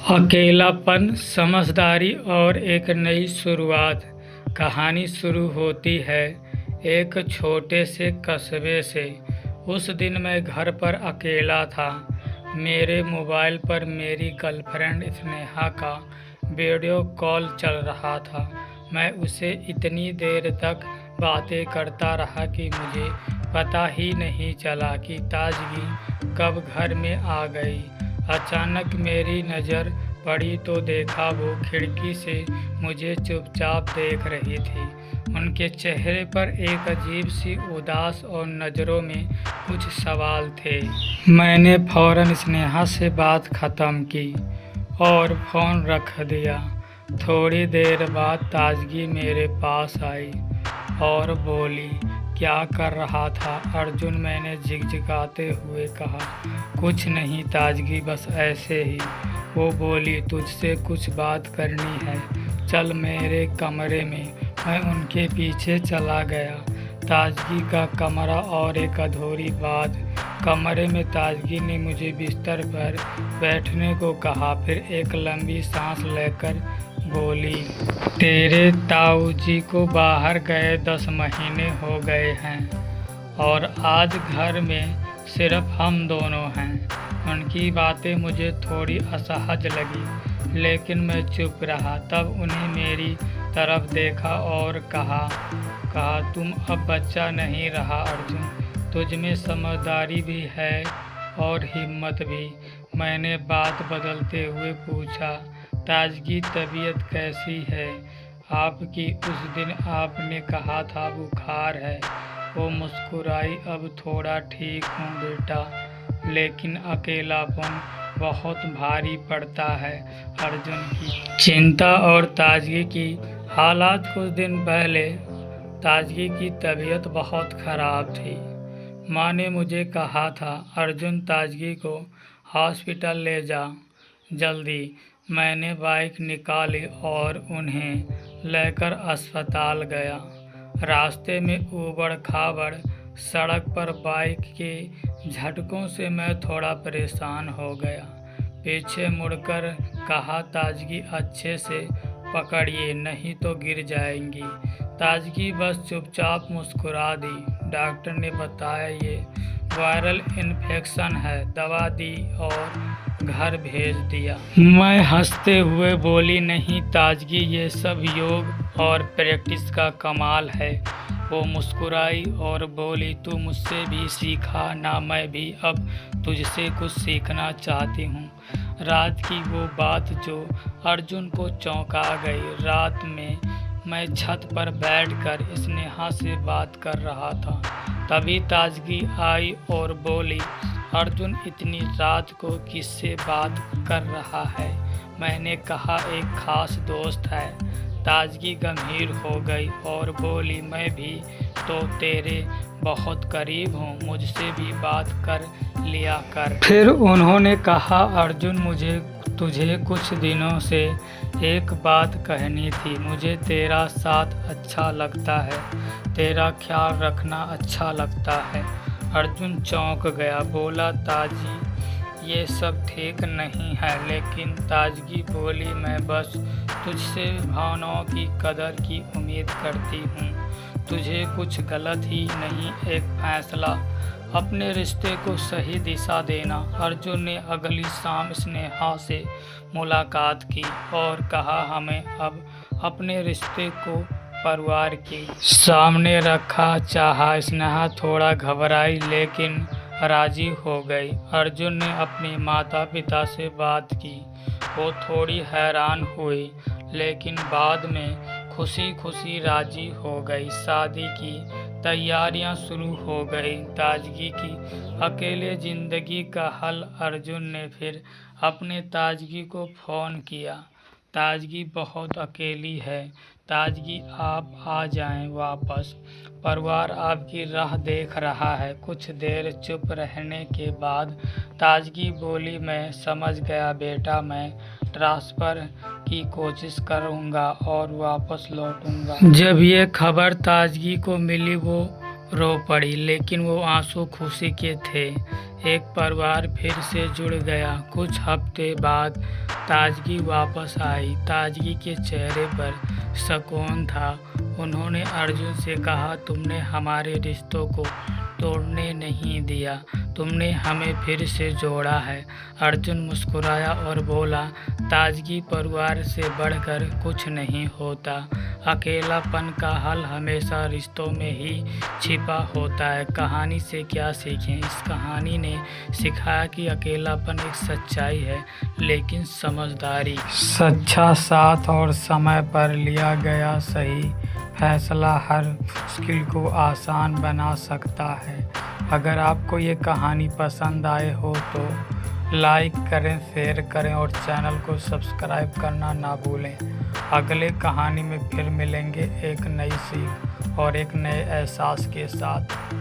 अकेलापन, समझदारी और एक नई शुरुआत। कहानी शुरू होती है एक छोटे से कस्बे से। उस दिन मैं घर पर अकेला था। मेरे मोबाइल पर मेरी गर्लफ्रेंड स्नेहा का वीडियो कॉल चल रहा था। मैं उससे इतनी देर तक बातें करता रहा कि मुझे पता ही नहीं चला कि ताजगी कब घर में आ गई। अचानक मेरी नज़र पड़ी तो देखा वो खिड़की से मुझे चुपचाप देख रही थी। उनके चेहरे पर एक अजीब सी उदास और नज़रों में कुछ सवाल थे। मैंने फ़ौरन स्नेहा से बात ख़त्म की और फ़ोन रख दिया। थोड़ी देर बाद ताजगी मेरे पास आई और बोली, क्या कर रहा था अर्जुन? मैंने झिकझिकाते हुए कहा, कुछ नहीं ताजगी, बस ऐसे ही। वो बोली, तुझसे कुछ बात करनी है, चल मेरे कमरे में। मैं उनके पीछे चला गया। ताजगी का कमरा और एक अधूरी बात। कमरे में ताजगी ने मुझे बिस्तर पर बैठने को कहा, फिर एक लंबी सांस लेकर बोली, तेरे ताऊ जी को बाहर गए 10 महीने हो गए हैं और आज घर में सिर्फ हम दोनों हैं। उनकी बातें मुझे थोड़ी असहज लगी, लेकिन मैं चुप रहा। तब उन्हें मेरी तरफ देखा और कहा तुम अब बच्चा नहीं रहा अर्जुन, तुझ में समझदारी भी है और हिम्मत भी। मैंने बात बदलते हुए पूछा, ताजगी तबीयत कैसी है आपकी? उस दिन आपने कहा था बुखार है। वो मुस्कुराई, अब थोड़ा ठीक हूँ बेटा, लेकिन अकेलापन बहुत भारी पड़ता है अर्जुन की चिंता और ताजगी की हालात। कुछ दिन पहले ताजगी की तबीयत बहुत ख़राब थी। माँ ने मुझे कहा था, अर्जुन ताजगी को हॉस्पिटल ले जा जल्दी। मैंने बाइक निकाली और उन्हें लेकर अस्पताल गया। रास्ते में ऊबड़ खाबड़ सड़क पर बाइक के झटकों से मैं थोड़ा परेशान हो गया। पीछे मुड़कर कहा, ताजगी अच्छे से पकड़िए नहीं तो गिर जाएंगी। ताजगी बस चुपचाप मुस्कुरा दी। डॉक्टर ने बताया ये वायरल इन्फेक्शन है, दवा दी और घर भेज दिया। मैं हंसते हुए बोली, नहीं ताजगी, ये सब योग और प्रैक्टिस का कमाल है। वो मुस्कुराई और बोली, तू मुझसे भी सीखा ना, मैं भी अब तुझसे कुछ सीखना चाहती हूँ। रात की वो बात जो अर्जुन को चौंका गई। रात में मैं छत पर बैठकर स्नेहा से बात कर रहा था, तभी ताजगी आई और बोली, अर्जुन इतनी रात को किससे बात कर रहा है? मैंने कहा, एक खास दोस्त है। ताजगी गंभीर हो गई और बोली, मैं भी तो तेरे बहुत करीब हूँ, मुझसे भी बात कर लिया कर। फिर उन्होंने कहा, अर्जुन मुझे तुझे कुछ दिनों से एक बात कहनी थी। मुझे तेरा साथ अच्छा लगता है, तेरा ख्याल रखना अच्छा लगता है। अर्जुन चौंक गया, बोला, ताजी ये सब ठीक नहीं है। लेकिन ताजगी बोली, मैं बस तुझसे भावनाओं की कदर की उम्मीद करती हूँ, तुझे कुछ गलत ही नहीं, एक फैसला, अपने रिश्ते को सही दिशा देना। अर्जुन ने अगली शाम स्नेहा से मुलाकात की और कहा, हमें अब अपने रिश्ते को परिवार के सामने रखा चाहा। स्नेहा थोड़ा घबराई लेकिन राजी हो गई। अर्जुन ने अपने माता पिता से बात की। वो थोड़ी हैरान हुई लेकिन बाद में खुशी खुशी राजी हो गई। शादी की तैयारियां शुरू हो गई। ताजगी की अकेले ज़िंदगी का हल। अर्जुन ने फिर अपने ताजगी को फ़ोन किया, ताजगी बहुत अकेली है, ताजगी आप आ जाएं वापस, परिवार आपकी राह देख रहा है। कुछ देर चुप रहने के बाद ताजगी बोली, मैं समझ गया बेटा, मैं ट्रांसफ़र की कोशिश करूंगा और वापस लौटूंगा। जब ये खबर ताजगी को मिली वो रो पड़ी, लेकिन वो आंसू खुशी के थे। एक परिवार फिर से जुड़ गया। कुछ हफ्ते बाद ताजगी वापस आई। ताजगी के चेहरे पर सुकून था। उन्होंने अर्जुन से कहा, तुमने हमारे रिश्तों को तोड़ने नहीं दिया, तुमने हमें फिर से जोड़ा है। अर्जुन मुस्कुराया और बोला, ताजगी परिवार से बढ़कर कुछ नहीं होता। अकेलापन का हल हमेशा रिश्तों में ही छिपा होता है। कहानी से क्या सीखें? इस कहानी ने सिखाया कि अकेलापन एक सच्चाई है, लेकिन समझदारी, सच्चा साथ और समय पर लिया गया सही फैसला हर मुश्किल को आसान बना सकता है। अगर आपको ये कहानी पसंद आए हो तो लाइक करें, शेयर करें और चैनल को सब्सक्राइब करना ना भूलें। अगले कहानी में फिर मिलेंगे एक नई सीख और एक नए एहसास के साथ।